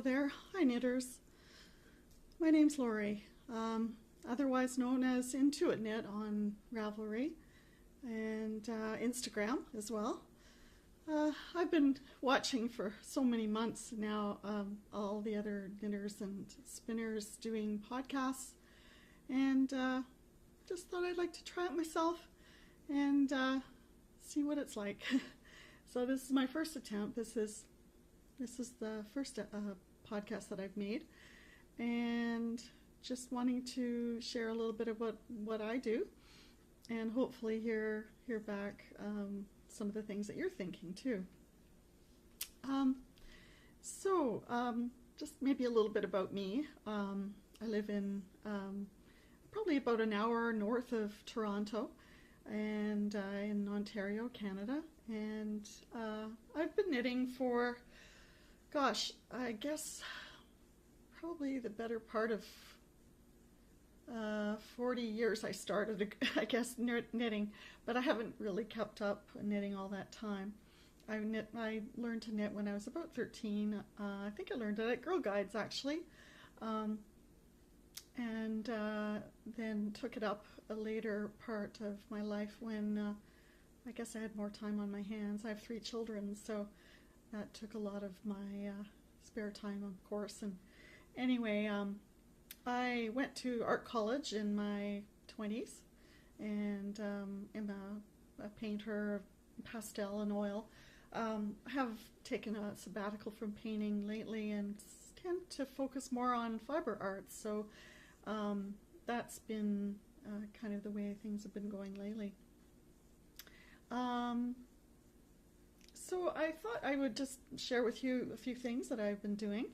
Hello there. Hi, knitters. My name's Lori, otherwise known as Intuitknit on Ravelry and Instagram as well. I've been watching for so many months now all the other knitters and spinners doing podcasts, and just thought I'd like to try it myself and see what it's like. So this is my first attempt. This is the first podcast that I've made, and just wanting to share a little bit about what I do, and hopefully hear back some of the things that you're thinking too. Just maybe a little bit about me. I live in probably about an hour north of Toronto, and in Ontario, Canada. And I've been knitting for, gosh, I guess probably the better part of 40 years. I started, I guess, knitting, but I haven't really kept up knitting all that time. I learned to knit when I was about 13. I think I learned it at Girl Guides, actually, and then took it up a later part of my life when I guess I had more time on my hands. I have 3 children, so that took a lot of my spare time, of course. And anyway, I went to art college in my 20s, and am a painter, pastel and oil. I have taken a sabbatical from painting lately and tend to focus more on fiber arts. So that's been kind of the way things have been going lately. So I thought I would just share with you a few things that I've been doing.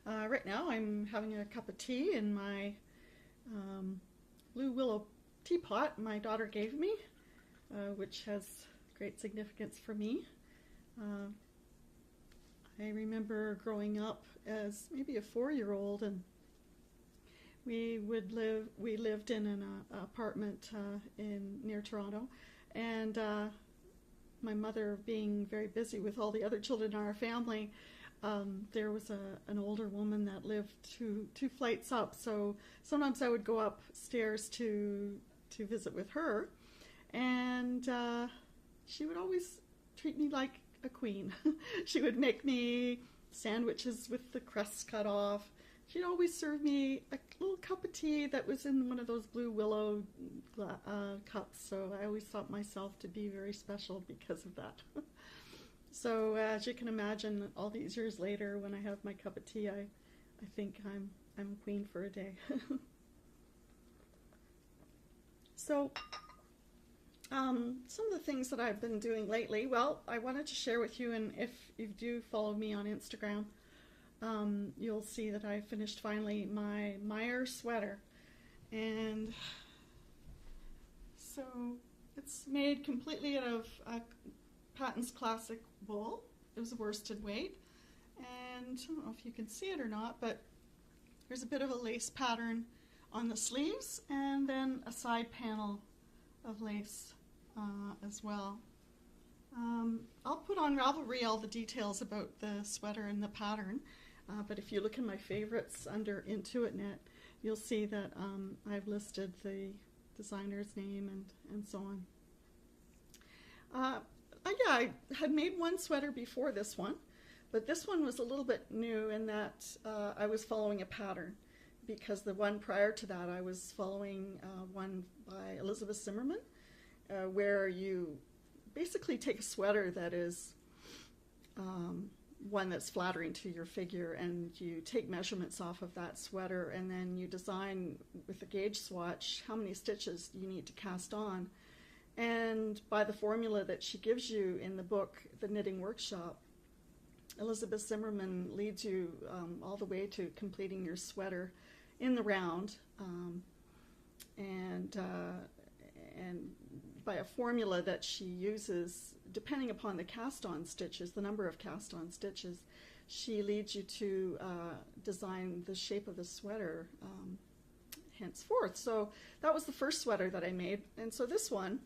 Right now I'm having a cup of tea in my blue willow teapot my daughter gave me, which has great significance for me. I remember growing up as maybe a 4-year-old, and we lived in an apartment near Toronto, and my mother being very busy with all the other children in our family, there was an older woman that lived two flights up, so sometimes I would go upstairs to visit with her, and she would always treat me like a queen. She would make me sandwiches with the crusts cut off. She'd always serve me a little cup of tea that was in one of those blue willow cups, so I always thought myself to be very special because of that. So as you can imagine, all these years later, when I have my cup of tea, I think I'm a queen for a day. So some of the things that I've been doing lately, well, I wanted to share with you, and if you do follow me on Instagram, you'll see that I finished finally my Meyer Sweater. And so it's made completely out of Patton's Classic wool. It was a worsted weight, and I don't know if you can see it or not, but there's a bit of a lace pattern on the sleeves, and then a side panel of lace as well. I'll put on Ravelry all the details about the sweater and the pattern, but if you look in my favorites under Intuitknit, you'll see that I've listed the designer's name and so on. I had made one sweater before this one, but this one was a little bit new in that I was following a pattern, because the one prior to that I was following one by Zimmerman, where you basically take a sweater that is one that's flattering to your figure, and you take measurements off of that sweater, and then you design with a gauge swatch how many stitches you need to cast on. And by the formula that she gives you in the book, The Knitting Workshop, Elizabeth Zimmerman leads you all the way to completing your sweater in the round, and by a formula that she uses, depending upon the cast-on stitches, the number of cast-on stitches, she leads you to design the shape of the sweater henceforth. So that was the first sweater that I made, and so this one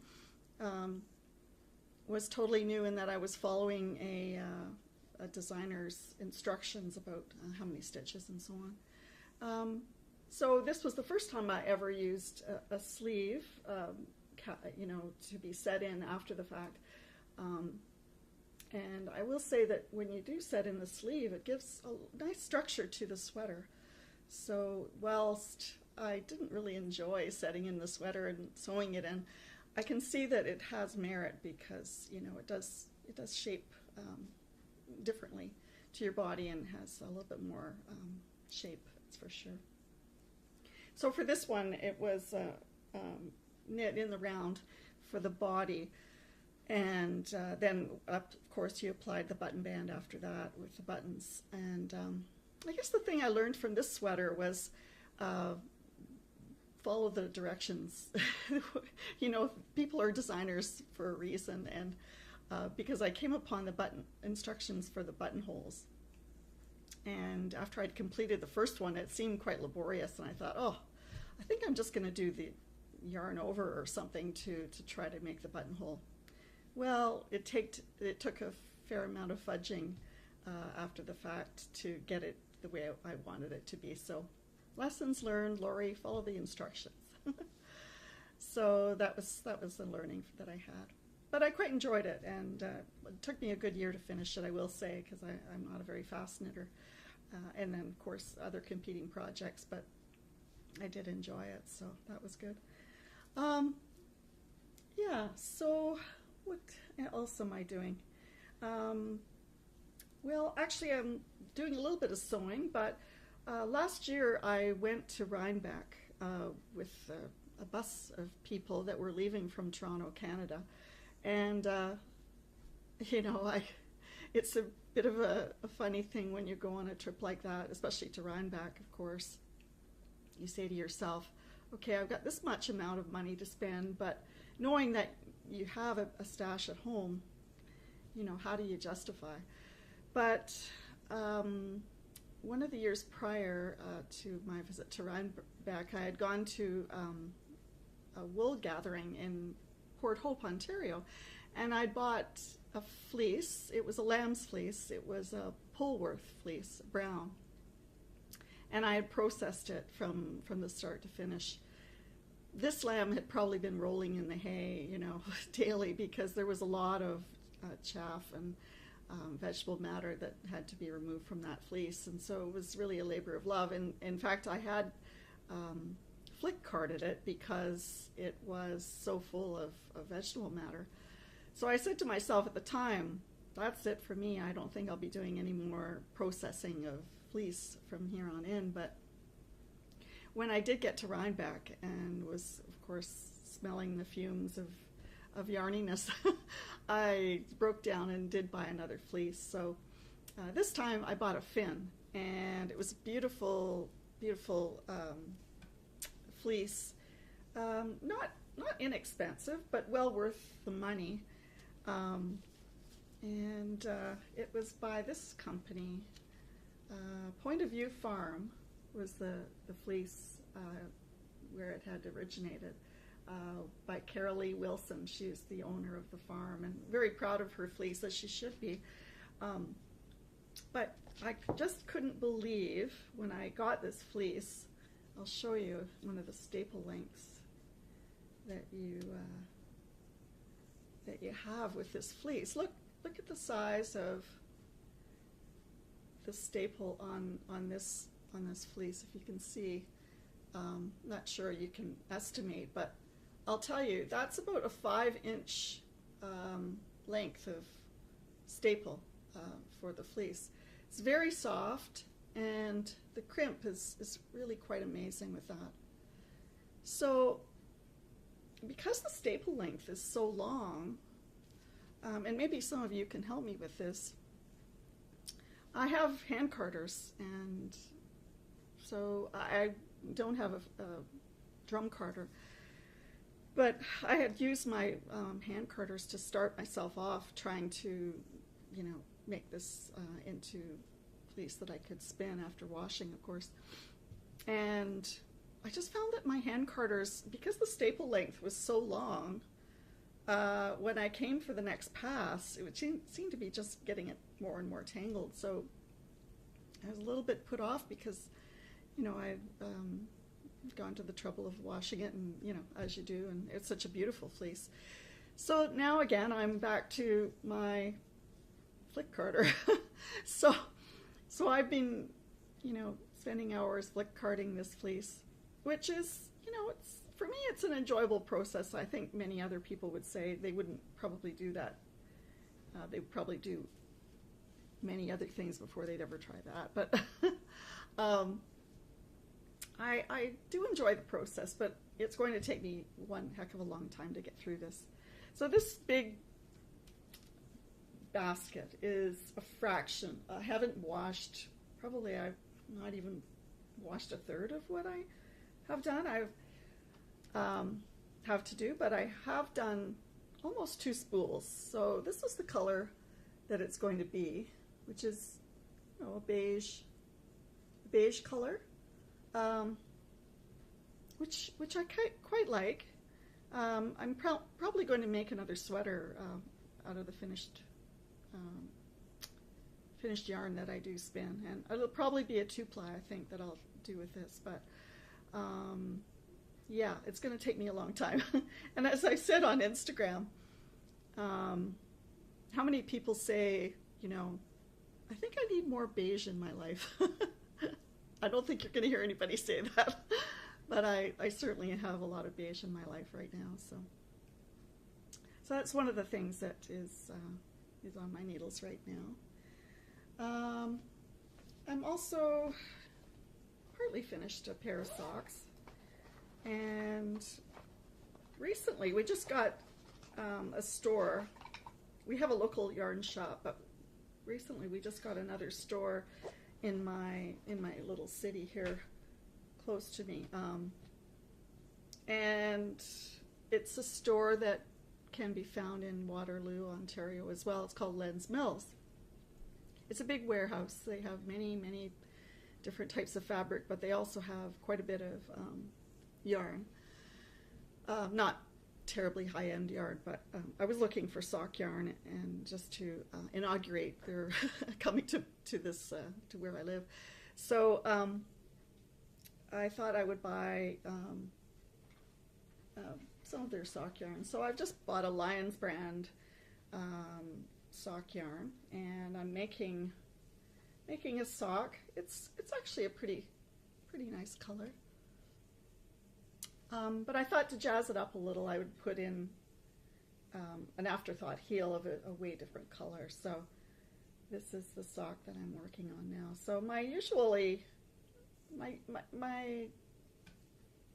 was totally new in that I was following a designer's instructions about how many stitches and so on. So this was the first time I ever used a sleeve, to be set in after the fact. And I will say that when you do set in the sleeve, it gives a nice structure to the sweater. So whilst I didn't really enjoy setting in the sweater and sewing it in, I can see that it has merit because, it does shape differently to your body and has a little bit more shape, that's for sure. So for this one, it was knit in the round for the body. And then, of course, you applied the button band after that with the buttons. And I guess the thing I learned from this sweater was follow the directions. People are designers for a reason. And because I came upon the button instructions for the buttonholes. And after I'd completed the first one, it seemed quite laborious. And I thought, I think I'm just going to do the yarn over or something to try to make the buttonhole. Well, it took a fair amount of fudging after the fact to get it the way I wanted it to be. So, lessons learned, Lori, follow the instructions. So that was the learning that I had. But I quite enjoyed it, and it took me a good year to finish it, I will say, because I'm not a very fast knitter. And then, of course, other competing projects, but I did enjoy it, so that was good. So what else am I doing? Well, actually, I'm doing a little bit of sewing, but last year I went to Rhinebeck with a bus of people that were leaving from Toronto, Canada. And, it's a bit of a funny thing when you go on a trip like that, especially to Rhinebeck, of course. You say to yourself, okay, I've got this much amount of money to spend, but knowing that you have a stash at home, how do you justify? But one of the years prior to my visit to Rhinebeck, I had gone to a wool gathering in Port Hope, Ontario, and I bought a fleece. It was a lamb's fleece. It was a Polworth fleece, brown. And I had processed it from the start to finish. This lamb had probably been rolling in the hay, daily, because there was a lot of chaff and vegetable matter that had to be removed from that fleece. And so it was really a labor of love. And in fact, I had flick carded it because it was so full of vegetable matter. So I said to myself at the time, that's it for me. I don't think I'll be doing any more processing of fleece from here on in. But when I did get to Rhinebeck and was, of course, smelling the fumes of yarniness, I broke down and did buy another fleece. So this time I bought a fin, and it was a beautiful, beautiful fleece. Not inexpensive, but well worth the money. And it was by this company. Point of View Farm was the fleece where it had originated, by Carol Lee Wilson. She's the owner of the farm, and very proud of her fleece, as she should be. But I just couldn't believe when I got this fleece. I'll show you one of the staple lengths that you have with this fleece. Look at the size of the staple on this fleece, if you can see. Not sure you can estimate, but I'll tell you, that's about a 5-inch length of staple for the fleece. It's very soft, and the crimp is really quite amazing with that. So because the staple length is so long, and maybe some of you can help me with this, I have hand carders, and so I don't have a drum carder, but I had used my hand carders to start myself off trying to, make this into fleece that I could spin after washing, of course. And I just found that my hand carders, because the staple length was so long, when I came for the next pass, it would seem to be just getting it more and more tangled. So I was a little bit put off because, I've gone to the trouble of washing it, and as you do, and it's such a beautiful fleece. So now again, I'm back to my flick carder. so I've been, spending hours flick carding this fleece, which is, it's, for me, it's an enjoyable process. I think many other people would say they wouldn't probably do that. They would probably do many other things before they'd ever try that. But I do enjoy the process, but it's going to take me one heck of a long time to get through this. So this big basket is a fraction. I haven't washed, probably I've not even washed a third of what I have done. Have to do, but I have done almost 2 spools. So this is the color that it's going to be, which is a beige color, which I quite like. I'm probably going to make another sweater out of the finished yarn that I do spin, and it'll probably be a 2-ply, I think, that I'll do with this. But yeah, it's going to take me a long time. And as I said on Instagram, how many people say, I think I need more beige in my life. I don't think you're going to hear anybody say that, but I certainly have a lot of beige in my life right now. So that's one of the things that is on my needles right now. I'm also partly finished a pair of socks, and recently we just got a store. We have a local yarn shop, but recently we just got another store in my little city here close to me, and it's a store that can be found in Waterloo, Ontario as well. It's called Lynns Mills. It's a big warehouse. They have many different types of fabric, but they also have quite a bit of yarn. Not terribly high-end yarn, but I was looking for sock yarn, and just to inaugurate their coming to this to where I live. So I thought I would buy some of their sock yarn. So I've just bought a Lion's brand sock yarn, and I'm making a sock. It's actually a pretty nice color. But I thought to jazz it up a little, I would put in an afterthought heel of a way different color. So this is the sock that I'm working on now. So my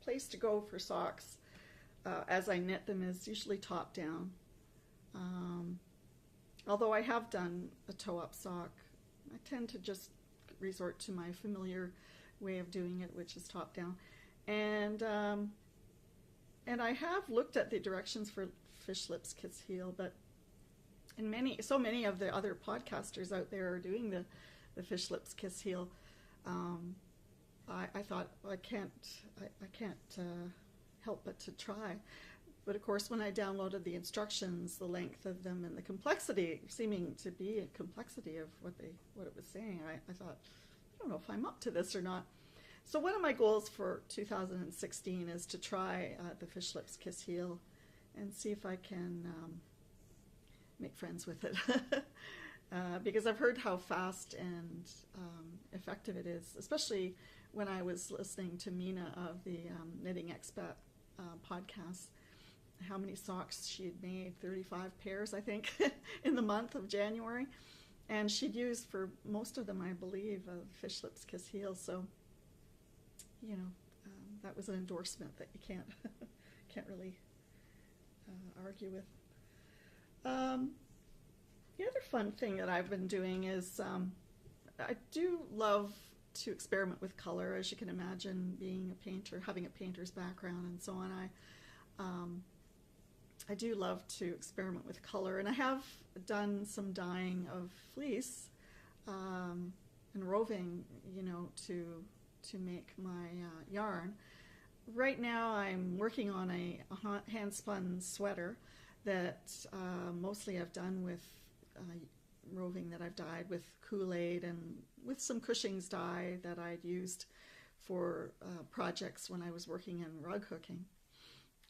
place to go for socks as I knit them is usually top down. Although I have done a toe-up sock, I tend to just resort to my familiar way of doing it, which is top down. And I have looked at the directions for Fish Lips Kiss Heel, but so many of the other podcasters out there are doing the Fish Lips Kiss Heel. I thought, well, I can't help but to try. But of course, when I downloaded the instructions, the length of them and the complexity, seeming to be a complexity of what it was saying, I thought, I don't know if I'm up to this or not. So one of my goals for 2016 is to try the Fish Lips Kiss Heel and see if I can make friends with it. Because I've heard how fast and effective it is, especially when I was listening to Mina of the Knitting Expat podcast, how many socks she had made, 35 pairs, I think, in the month of January. And she'd used for most of them, I believe, Fish Lips Kiss Heel. So, that was an endorsement that you can't really argue with. The other fun thing that I've been doing is I do love to experiment with color, as you can imagine, being a painter, having a painter's background and so on. I do love to experiment with color, and I have done some dyeing of fleece and roving, to make my yarn. Right now I'm working on a hand-spun sweater that mostly I've done with roving that I've dyed with Kool-Aid and with some Cushing's dye that I'd used for projects when I was working in rug hooking.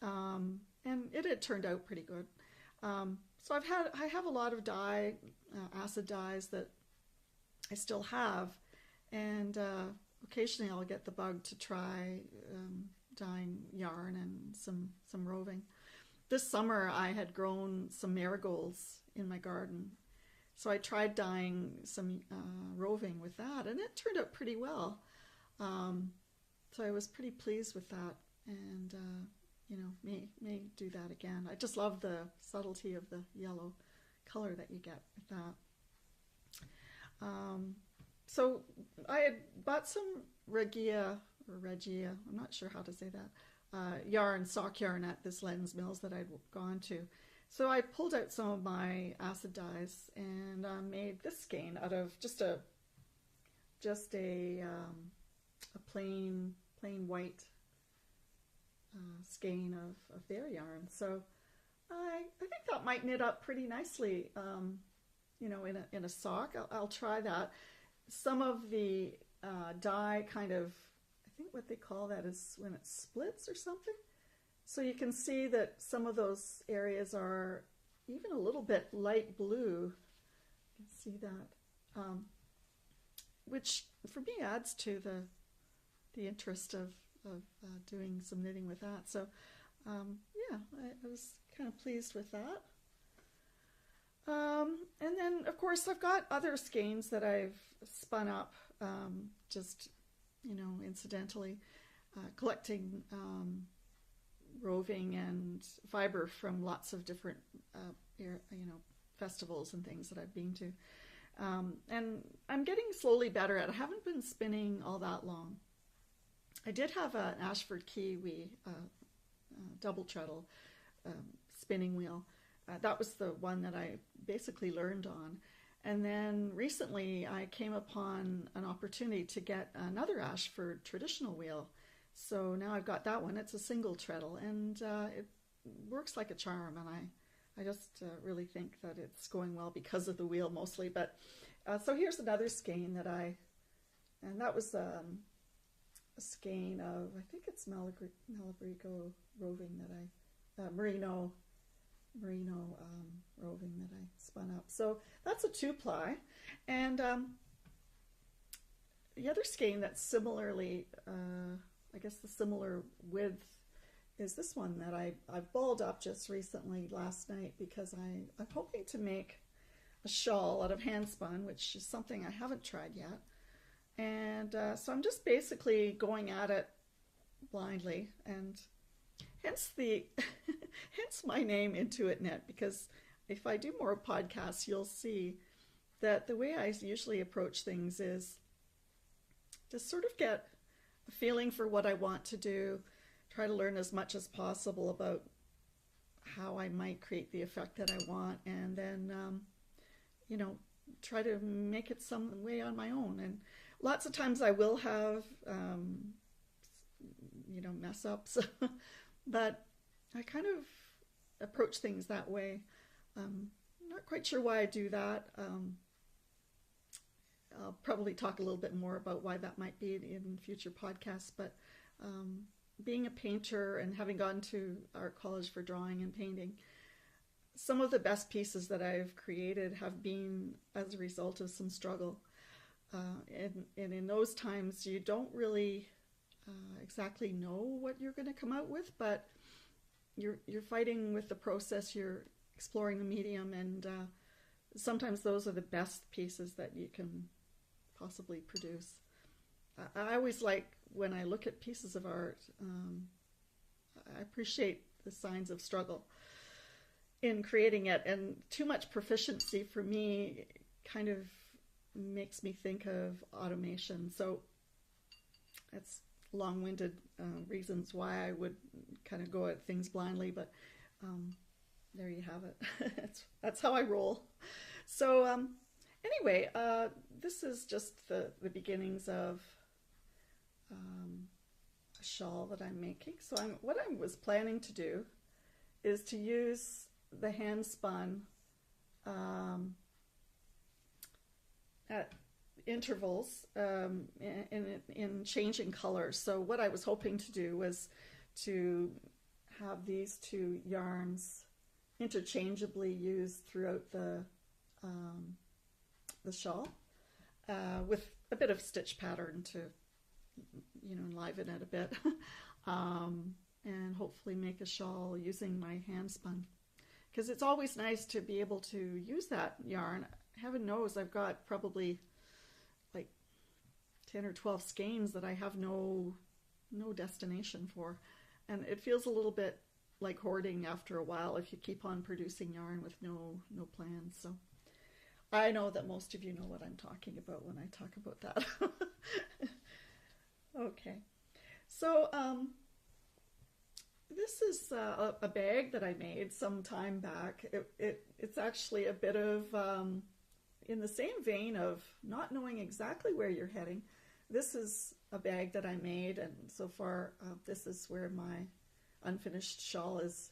And it had turned out pretty good. So I have a lot of dye, acid dyes that I still have, and occasionally I'll get the bug to try dyeing yarn and some roving. This summer I had grown some marigolds in my garden, so I tried dyeing some roving with that, and it turned out pretty well. So I was pretty pleased with that, and may do that again. I just love the subtlety of the yellow color that you get with that. So I had bought some Regia, I'm not sure how to say that, sock yarn at this Lynns Mills that I'd gone to. So I pulled out some of my acid dyes and made this skein out of just a plain white skein of their yarn. So I think that might knit up pretty nicely, in a sock. I'll try that. Some of the dye kind of, I think what they call that is when it splits or something. So you can see that some of those areas are even a little bit light blue. You can see that, which for me adds to the interest of doing some knitting with that. So yeah, I was kind of pleased with that. And then of course I've got other skeins that I've spun up just incidentally, collecting roving and fiber from lots of different festivals and things that I've been to, and I'm getting slowly better at it. I haven't been spinning all that long. I did have an Ashford Kiwi double treadle spinning wheel. That was the one that I basically learned on. And then recently I came upon an opportunity to get another Ashford traditional wheel. So now I've got that one. It's a single treadle, and it works like a charm, and I just really think that it's going well because of the wheel mostly. But so here's another skein and that was a skein of, I think it's Malabrigo roving that I, merino roving that I spun up. So that's a 2-ply. And the other skein that's similarly, I guess the similar width, is this one that I've balled up just recently last night because I'm hoping to make a shawl out of hand spun, which is something I haven't tried yet. And so I'm just basically going at it blindly, and hence my name Intuitknit, because if I do more podcasts, you'll see that the way I usually approach things is to sort of get a feeling for what I want to do, try to learn as much as possible about how I might create the effect that I want, and then try to make it some way on my own. And lots of times I will have mess ups, but I kind of approach things that way. I'm not quite sure why I do that. I'll probably talk a little bit more about why that might be in future podcasts, but being a painter and having gone to art college for drawing and painting, some of the best pieces that I've created have been as a result of some struggle. And in those times, you don't really exactly know what you're going to come out with, but you're fighting with the process, you're exploring the medium, and sometimes those are the best pieces that you can possibly produce. I always like, when I look at pieces of art, I appreciate the signs of struggle in creating it, and too much proficiency for me kind of makes me think of automation. So that's long-winded reasons why I would kind of go at things blindly, but there you have it. That's how I roll. So anyway, this is just the beginnings of a shawl that I'm making. So what I was planning to do is to use the hand spun at intervals in changing colors. So what I was hoping to do was to have these two yarns interchangeably used throughout the shawl, with a bit of stitch pattern to, you know, enliven it a bit, and hopefully make a shawl using my hand spun, because it's always nice to be able to use that yarn. Heaven knows I've got probably like 10 or 12 skeins that I have no destination for, and it feels a little bit like hoarding after a while if you keep on producing yarn with no plans. So I know that most of you know what I'm talking about when I talk about that. Okay, so this is a bag that I made some time back. It's actually a bit of in the same vein of not knowing exactly where you're heading. This is a bag that I made, and so far this is where my unfinished shawl is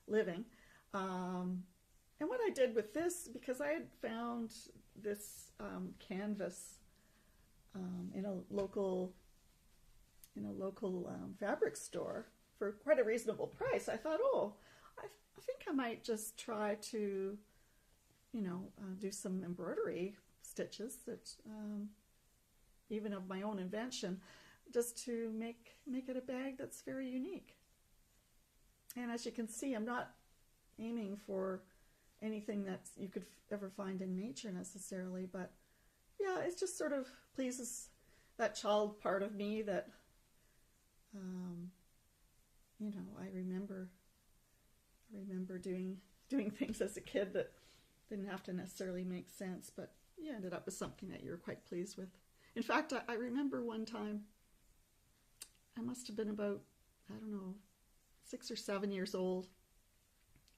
living. And what I did with this, because I had found this canvas in a local fabric store for quite a reasonable price, I thought, oh, I think I might just try to, you know, do some embroidery stitches that even of my own invention, just to make it a bag that's very unique. And as you can see, I'm not aiming for anything that you could ever find in nature necessarily, but yeah, it just sort of pleases that child part of me that, you know, I remember doing things as a kid that didn't have to necessarily make sense, but you ended up with something that you were quite pleased with. In fact, I remember one time, I must have been about, I don't know, 6 or 7 years old,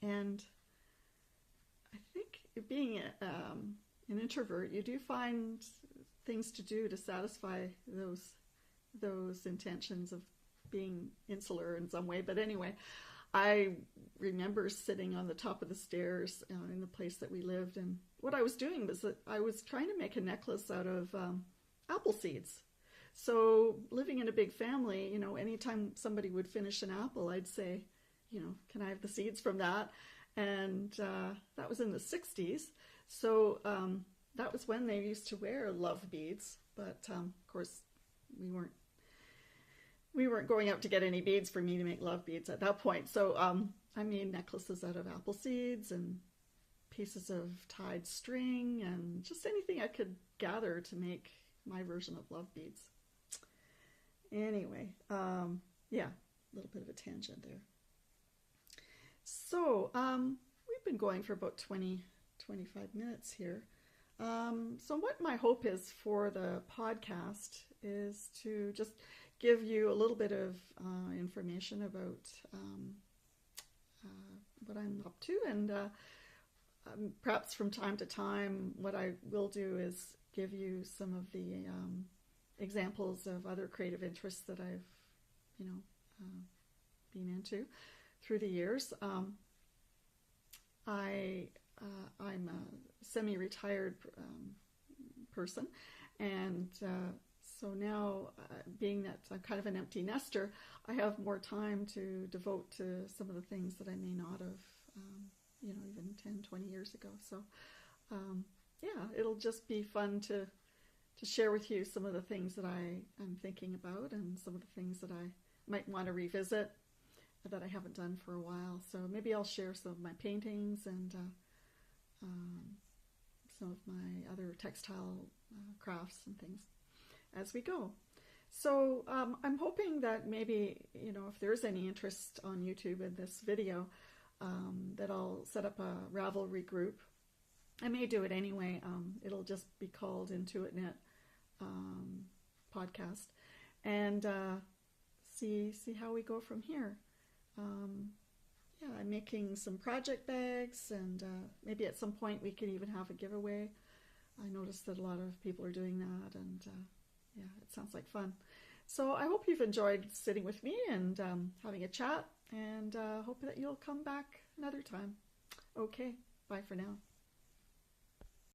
and I think being an introvert, you do find things to do to satisfy those intentions of being insular in some way. But anyway, I remember sitting on the top of the stairs in the place that we lived, and what I was doing was that I was trying to make a necklace out of apple seeds. So living in a big family, you know, anytime somebody would finish an apple, I'd say, you know, can I have the seeds from that? And that was in the 60s. So that was when they used to wear love beads. But of course, we weren't going out to get any beads for me to make love beads at that point. So I made necklaces out of apple seeds and pieces of tied string and just anything I could gather to make my version of love beads. Anyway, yeah, a little bit of a tangent there. So we've been going for about 20, 25 minutes here. So what my hope is for the podcast is to just give you a little bit of information about what I'm up to, and perhaps from time to time what I will do is give you some of the examples of other creative interests that I've, you know, been into through the years. I'm a semi-retired person, and so now, being that I'm kind of an empty nester, I have more time to devote to some of the things that I may not have, you know, even 10, 20 years ago. So, yeah, it'll just be fun to share with you some of the things that I am thinking about and some of the things that I might want to revisit that I haven't done for a while. So maybe I'll share some of my paintings and some of my other textile crafts and things as we go. So I'm hoping that maybe, you know, if there's any interest on YouTube in this video, that I'll set up a Ravelry group. I may do it anyway. It'll just be called Intuitknit podcast, and see how we go from here. Yeah, I'm making some project bags, and maybe at some point we could even have a giveaway. I noticed that a lot of people are doing that, and yeah, it sounds like fun. So I hope you've enjoyed sitting with me and having a chat, and hope that you'll come back another time. Okay, bye for now.